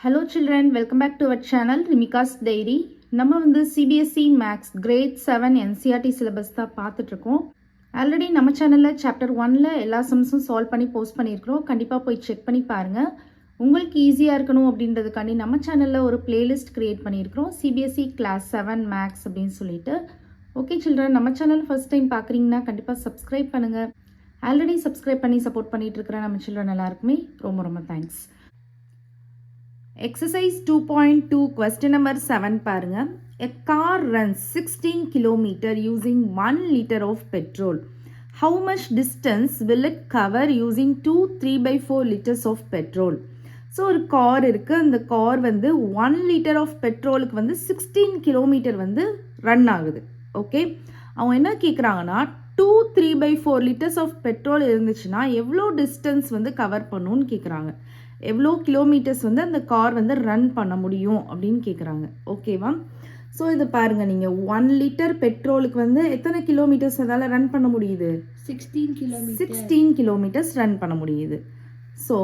Hello children, welcome back to our channel Rimika's Diary. நம்ம வந்து CBSE Maths Grade 7 NCERT syllabus தான் பார்த்துட்டு இருக்கோம். ஆல்ரெடி நம்ம சேனலில் சாப்டர் 1ல எல்லா சம்ஸும் சால்வ் பண்ணி போஸ்ட் பண்ணியிருக்கிறோம். கண்டிப்பாக போய் செக் பண்ணி பாருங்கள். உங்களுக்கு ஈஸியாக இருக்கணும் அப்படின்றதுக்காண்டி நம்ம சேனலில் ஒரு பிளேலிஸ்ட் க்ரியேட் பண்ணியிருக்கிறோம். CBSE Class 7 Maths அப்படின்னு சொல்லிட்டு. ஓகே சில்ட்ரன், நம்ம சேனல் ஃபர்ஸ்ட் டைம் பார்க்குறீங்கன்னா கண்டிப்பாக சப்ஸ்கிரைப் பண்ணுங்கள். ஆல்ரெடி சப்ஸ்கிரைப் பண்ணி சப்போர்ட் பண்ணிட்டு இருக்கிற நம்ம சில்ட்ரன் எல்லாருக்குமே ரொம்ப ரொம்ப தேங்க்ஸ். Exercise 2.2 question number 7 பாருங்க. A car runs 16 km using 1 liter of petrol. How much distance will it cover using 2 3/4 liters of petrol? So ஒரு கார் இருக்குது. அந்த கார் வந்து 1 liter of பெட்ரோலுக்கு வந்து 16 கிலோமீட்டர் வந்து ரன் ஆகுது. ஓகே, அவங்க என்ன கேட்குறாங்கன்னா 2 3/4 liters of பெட்ரோல் இருந்துச்சுன்னா எவ்வளோ டிஸ்டன்ஸ் வந்து கவர் பண்ணுன்னு கேட்குறாங்க. எவ்வளோ கிலோமீட்டர்ஸ் வந்து அந்த கார் வந்து ரன் பண்ண முடியும் அப்படின்னு கேட்குறாங்க. ஓகேவா? ஸோ இது பாருங்கள், நீங்கள் 1 லிட்டர் பெட்ரோலுக்கு வந்து எத்தனை கிலோமீட்டர்ஸ் அதால் ரன் பண்ண முடியுது? 16 கிலோமீட்டர்ஸ் ரன் பண்ண முடியுது. ஸோ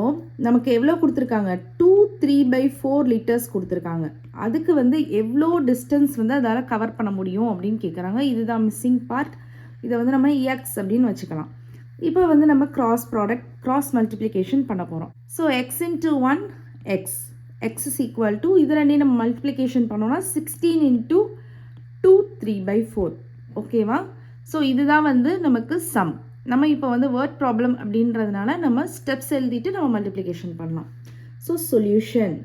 நமக்கு எவ்வளோ கொடுத்துருக்காங்க? 2 3/4 லிட்டர்ஸ் கொடுத்துருக்காங்க. அதுக்கு வந்து எவ்வளோ டிஸ்டன்ஸ் வந்து அதால் கவர் பண்ண முடியும் அப்படின்னு கேட்குறாங்க. இதுதான் மிஸ்ஸிங் பார்ட். இதை வந்து நம்ம எக்ஸ் அப்படின்னு வச்சுக்கலாம். இப்போ வந்து நம்ம கிராஸ் மல்டிப்ளிகேஷன் பண்ண போகிறோம். So X into 1 X is equal to இது ரெண்டையும் நம்ம மல்டிப்ளிகேஷன் பண்ணோம்னா 16 இன்ட்டு 2 3/4. ஓகேவா? ஸோ இதுதான் வந்து நமக்கு சம். நம்ம இப்போ வந்து வேர்ட் ப்ராப்ளம் அப்படின்றதுனால நம்ம ஸ்டெப்ஸ் எழுதிட்டு நம்ம மல்டிப்ளிகேஷன் பண்ணலாம். So solution,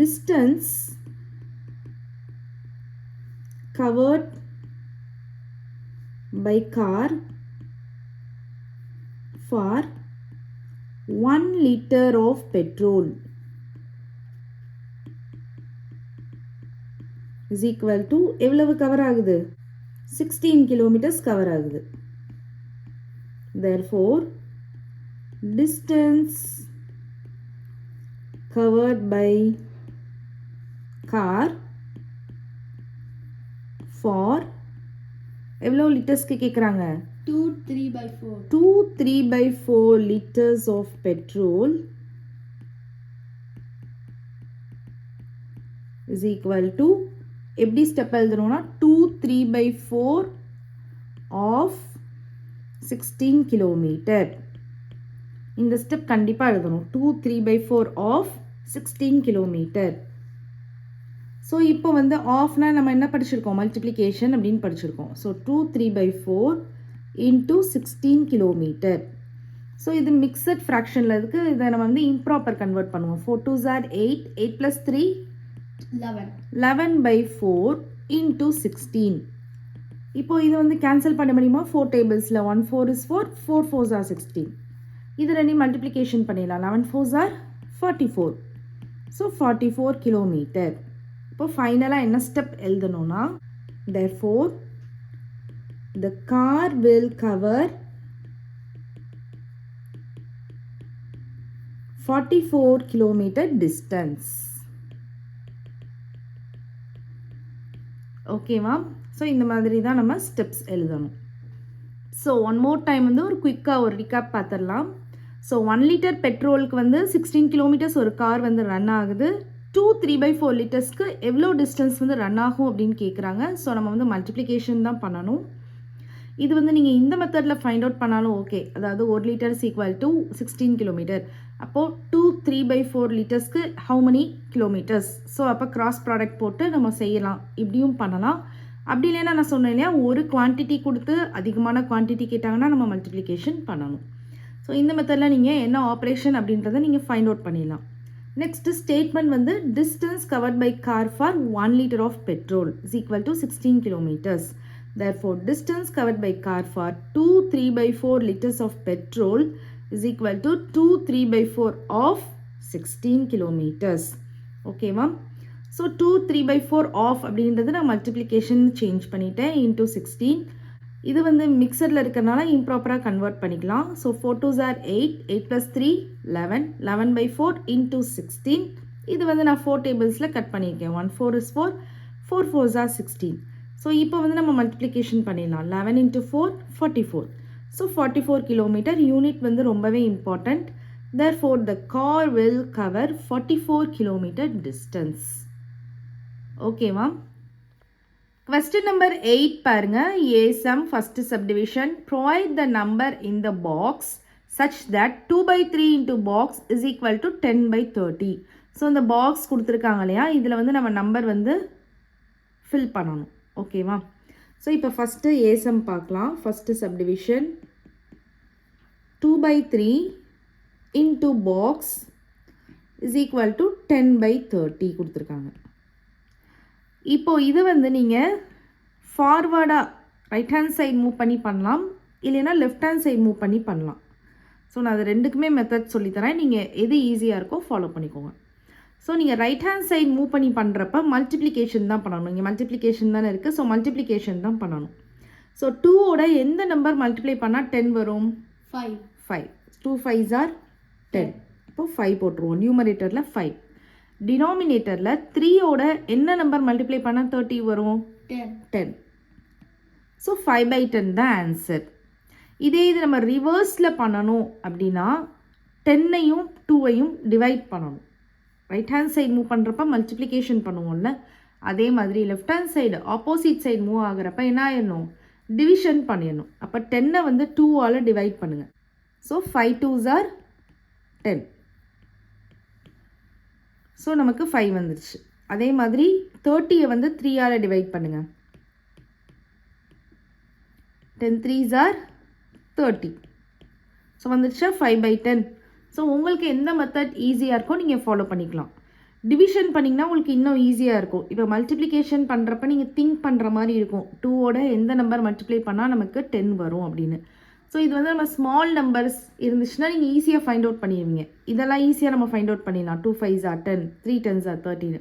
distance covered by car for 1 liter of petrol is equal to எவ்வளவு கவர் ஆகுது? 16 kilometers கவர் ஆகுது. Therefore distance covered by car for எவ்வளோ லிட்டர்ஸ்க்கு கேட்குறாங்க? 2 3/4. 2 3/4 liters of petrol is equal to எப்படி ஸ்டெப் எழுதணும்னா 2 3/4 of 16 கிலோமீட்டர். இந்த step கண்டிப்பாக எழுதணும். 2 3/4 of 16 கிலோமீட்டர். ஸோ இப்போ வந்து ஆஃப்னா நம்ம என்ன படிச்சிருக்கோம்? மல்டிப்ளிகேஷன் அப்படின்னு படிச்சிருக்கோம். So 2 3/4 into 16 kilometre. ஸோ இது மிக்சட் ஃப்ராக்ஷனில் இருக்குது. இதை நம்ம வந்து இம்ப்ராப்பர் கன்வெர்ட் பண்ணுவோம். 4 2s are 8, 8 + 3 11/4 இன்ட்டு 16. இப்போ இது வந்து கேன்சல் பண்ண முடியுமா? 4 டேபிள்ஸில் 1 4 is 4, 4 4s are 16. இது ரெண்டையும் மல்டிப்ளிகேஷன் பண்ணிடலாம். 11 4s are 44. So 44 kilometre. இப்போ ஃபைனலாக என்ன ஸ்டெப் எழுதணும்னா, therefore the car will cover 44 kilometer distance. ஓகேவா? ஸோ இந்த மாதிரி தான் நம்ம ஸ்டெப்ஸ் எழுதணும். ஸோ ஒன் மோர் டைம் வந்து ஒரு குயிக்காக ஒரு ரிகாப் பார்த்துடலாம். ஸோ 1 லிட்டர் பெட்ரோலுக்கு வந்து 16 கிலோமீட்டர்ஸ் ஒரு கார் வந்து ரன் ஆகுது. 2 3/4 லிட்டர்ஸ்க்கு எவ்வளோ டிஸ்டன்ஸ் வந்து ரன் ஆகும் அப்படின்னு கேட்குறாங்க. ஸோ நம்ம வந்து மல்டிப்ளிகேஷன் தான் பண்ணணும். இது வந்து நீங்கள் இந்த மெத்தடில் ஃபைண்ட் அவுட் பண்ணாலும் ஓகே. அதாவது 1 litre is equal to 16 kilometre. அப்போது 2 3/4 லிட்டர்ஸ்க்கு ஹவு மெனி கிலோமீட்டர்ஸ்? ஸோ அப்போ கிராஸ் ப்ராடக்ட் போட்டு நம்ம செய்யலாம். இப்படியும் பண்ணலாம். அப்படி இல்லைன்னா நான் சொன்னேன் இல்லையா, ஒரு குவான்டிட்டி கொடுத்து அதிகமான குவான்டிட்டி கேட்டாங்கன்னா நம்ம மல்டிப்ளிகேஷன் பண்ணணும். ஸோ இந்த மெத்தடில் நீங்கள் என்ன ஆப்ரேஷன் அப்படின்றத நீங்கள் ஃபைண்ட் அவுட் பண்ணிடலாம். நெக்ஸ்ட் ஸ்டேட்மெண்ட் வந்து distance covered by car for 1 liter of petrol is equal to 16 kilometers. Therefore distance covered by car for 2 3/4 liters of petrol is equal to 2 3/4 of 16 kilometers. ஓகேவா? So 2 3/4 of அப்படின்றது நான் multiplication change பண்ணிட்டேன் into 16. இது வந்து மிக்சரில் இருக்கிறனால இம்ப்ராப்பராக convert பண்ணிக்கலாம். So 4 2s are 8, 8 + 3 11, 11/4 into 16. இது வந்து நான் 4 டேபிள்ஸில் கட் பண்ணியிருக்கேன். 1 4 is 4, 4 4s are 16. ஸோ இப்போ வந்து நம்ம மல்டிப்ளிகேஷன் பண்ணிடலாம். 11 × 4 44. So 44 kilometre. யூனிட் வந்து ரொம்பவே important. Therefore, the car will cover 44 kilometer distance. Okay, ma'am. Question number 8 பாருங்க. A sum first subdivision. Provide the number in the box such that 2 by 3 into box is equal to 10 by 30. So இந்த box கொடுத்துருக்காங்க இல்லையா, இதில் வந்து நம்ம number வந்து fill பண்ணணும். ஓகேவா? ஸோ இப்போ ஃபஸ்ட்டு ஏசம் பார்க்கலாம். First subdivision 2 by 3 into box is equal to 10 by 30 கொடுத்துருக்காங்க. இப்போது இது வந்து நீங்கள் ஃபார்வர்டாக ரைட் ஹேண்ட் சைடு மூவ் பண்ணி பண்ணலாம், இல்லைன்னா லெஃப்ட் ஹேண்ட் சைடு மூவ் பண்ணி பண்ணலாம். ஸோ நான் அது ரெண்டுக்குமே மெத்தட் சொல்லித்தரேன், நீங்கள் எது ஈஸியாக இருக்கோ ஃபாலோ பண்ணிக்கோங்க. ஸோ நீங்கள் ரைட் ஹேண்ட் சைடு மூவ் பண்ணி பண்ணுறப்ப மல்டிப்ளிகேஷன் தான் பண்ணணும். இங்கே மல்டிப்ளிகேஷன் தானே இருக்குது, ஸோ மல்டிப்ளிகேஷன் தான் பண்ணணும். ஸோ 2ஓட எந்த நம்பர் மல்டிப்ளை பண்ணால் 10 வரும்? 5. 2 5s are 10. இப்போது 5 போட்டுருவோம். நியூமரேட்டரில் 5. டினாமினேட்டரில் 3ஓட என்ன நம்பர் மல்டிப்ளை பண்ணால் 30 வரும்? 10. ஸோ 5 by 10 தான் ஆன்சர். இதே இது நம்ம ரிவர்ஸில் பண்ணணும் அப்படின்னா 10ஐயும் 2ஐயும் டிவைட் பண்ணணும். ரைட் ஹேண்ட் சைடு மூவ் பண்ணுறப்ப மல்டிப்ளிகேஷன் பண்ணுவோம்ல, அதே மாதிரி left hand side opposite side move ஆகிறப்ப என்ன ஆயிடணும்? டிவிஷன் பண்ணிடணும். அப்போ 10ஐ வந்து 2ஆல் டிவைட் பண்ணுங்கள். So 5 2s are 10. ஸோ நமக்கு 5 வந்துடுச்சு. அதே மாதிரி 30ஐ வந்து 3ஆல் டிவைட் பண்ணுங்கள். 10 3s are 30. ஸோ வந்துடுச்சா 5 by 10. ஸோ உங்களுக்கு எந்த மெத்தட் ஈஸியாக இருக்கோ நீங்கள் ஃபாலோ பண்ணிக்கலாம். டிவிஷன் பண்ணிங்கன்னா உங்களுக்கு இன்னும் ஈஸியாக இருக்கும். இப்போ மல்டிப்ளிகேஷன் பண்ணுறப்ப நீங்கள் திங்க் பண்ணுற மாதிரி இருக்கும், 2ஓட எந்த நம்பர் மல்டிப்ளை பண்ணால் நமக்கு 10 வரும் அப்படின்னு. ஸோ இது வந்து நம்ம ஸ்மால் நம்பர்ஸ் இருந்துச்சுன்னா நீங்கள் ஈஸியாக ஃபைண்ட் அவுட் பண்ணிடுவீங்க. இதெல்லாம் ஈஸியாக நம்ம ஃபைண்ட் அவுட் பண்ணிடலாம். 2 5s are 10, 3 10s are 13.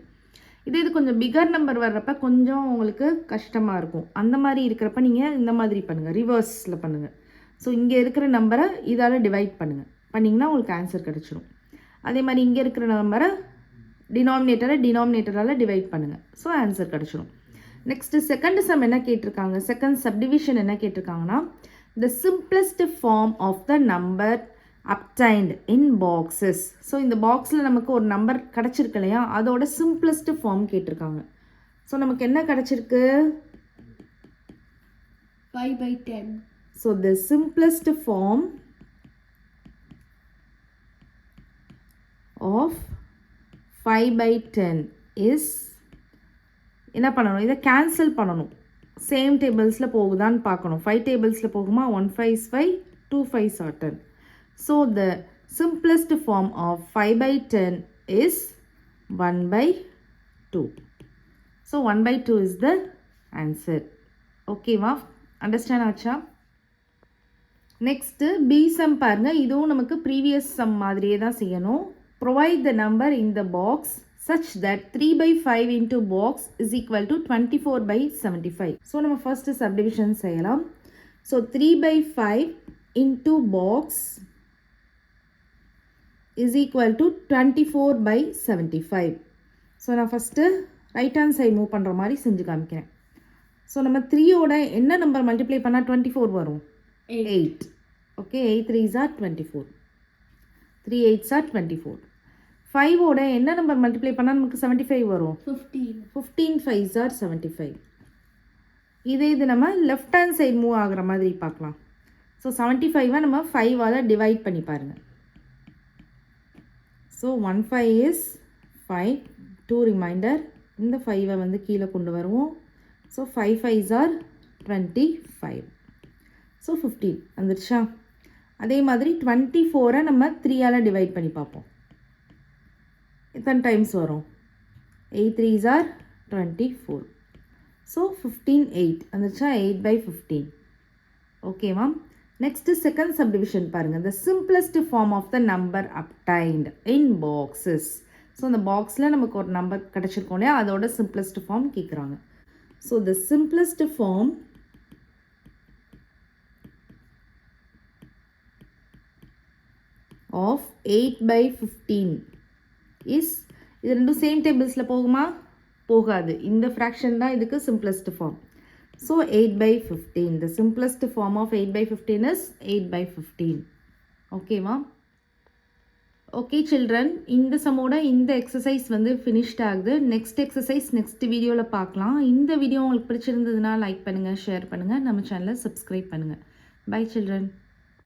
இது கொஞ்சம் பிகர் நம்பர் வர்றப்ப கொஞ்சம் உங்களுக்கு கஷ்டமாக இருக்கும். அந்த மாதிரி இருக்கிறப்ப நீங்கள் இந்த மாதிரி பண்ணுங்கள், ரிவர்ஸில் பண்ணுங்கள். ஸோ இங்கே இருக்கிற நம்பரை இதால் டிவைட் பண்ணுங்கள். பண்ணிங்கன்னா உங்களுக்கு ஆன்சர் கிடச்சிடும். அதே மாதிரி இங்கே இருக்கிற நம்பரை டினாமினேட்டரால் டிவைட் பண்ணுங்கள். ஸோ ஆன்சர் கிடச்சிடும். நெக்ஸ்ட்டு செகண்ட் சம் என்ன கேட்டிருக்காங்க, செகண்ட் சப்டிவிஷன் என்ன கேட்டிருக்காங்கன்னா, the simplest form of the number obtained in boxes. So இந்த பாக்ஸில் நமக்கு ஒரு நம்பர் கிடச்சிருக்கு இல்லையா, அதோட சிம்பிளஸ்ட் ஃபார்ம் கேட்டிருக்காங்க. ஸோ நமக்கு என்ன கிடச்சிருக்கு? 5 by 10. So the simplest form of 5 by 10 is என்ன பண்ணணும்? இதை கேன்சல் பண்ணணும். சேம் டேபிள்ஸில் போகுதான்னு பார்க்கணும். 5 டேபிள்ஸில் போகுமா? 1 5s 5, 2 5s are 10. So the simplest form of 5 by 10 is 1 by 2. So 1 by 2 is the answer. ஓகேவா? அண்டர்ஸ்டாண்ட் ஆச்சா? நெக்ஸ்ட்டு பி சம் பாருங்கள். இதுவும் நமக்கு ப்ரீவியஸ் சம் மாதிரியே தான் செய்யணும். Provide the number in the box such that 3 by 5 into box is equal to 24 by 75. So நம்ம first subdivision செய்யலாம். So 3 by 5 into box is equal to 24 by 75. So நான் first right hand side move பண்ணுற மாதிரி செஞ்சு காமிக்கிறேன். So நம்ம 3ஓட என்ன number multiply பண்ணால் 24 வரும்? 8. Okay, 8 3s are 24, 3 8s are 24. 5ஓட என்ன நம்பர் மல்டிப்ளை பண்ணால் நமக்கு 75 வரும்? 15 5s are 75. இது நம்ம லெஃப்ட் ஹேண்ட் சைடு மூவ் ஆகிற மாதிரி பார்க்கலாம். ஸோ 75ஐ நம்ம 5ஆல் டிவைட் பண்ணி பாருங்கள். So 1 5 is 5, 2 remainder. இந்த 5ஐ வந்து கீழே கொண்டு வருவோம். So 5 5s are 25. ஸோ 15 வந்துடுச்சா? அதே மாதிரி 24ஐ நம்ம 3ஆல் டிவைட் பண்ணி பார்ப்போம். எத்தனை டைம்ஸ் வரும்? 8 3s are 24. ஸோ 15 8 வந்துச்சா? 8 by 15. ஓகேவா? நெக்ஸ்ட்டு செகண்ட் சப்டிவிஷன் பாருங்கள். the simplest form of the number obtained in boxes. So இந்த பாக்ஸில் நமக்கு ஒரு நம்பர் கிடச்சிருக்கோம் இல்லையா, அதோட சிம்பிளஸ்ட் ஃபார்ம் கேட்குறாங்க. So the simplest form of 8 by 15 is, இது ரெண்டும் சேம் டேபிள்ஸில் போகுமா? போகாது. இந்த ஃப்ராக்ஷன் தான் இதுக்கு simplest form. So 8 by 15. the simplest form of 8 by 15 is 8 by 15. ஓகேவா? ஓகே சில்ட்ரன், இந்த சம்மோட இந்த எக்ஸசைஸ் வந்து ஃபினிஷ்ட் ஆகுது. நெக்ஸ்ட் எக்ஸசைஸ் நெக்ஸ்ட் வீடியோவில் பார்க்கலாம். இந்த வீடியோ உங்களுக்கு பிடிச்சிருந்ததுன்னா லைக் பண்ணுங்கள், ஷேர் பண்ணுங்கள், நம்ம சேனலை சப்ஸ்கிரைப் பண்ணுங்கள். Bye children.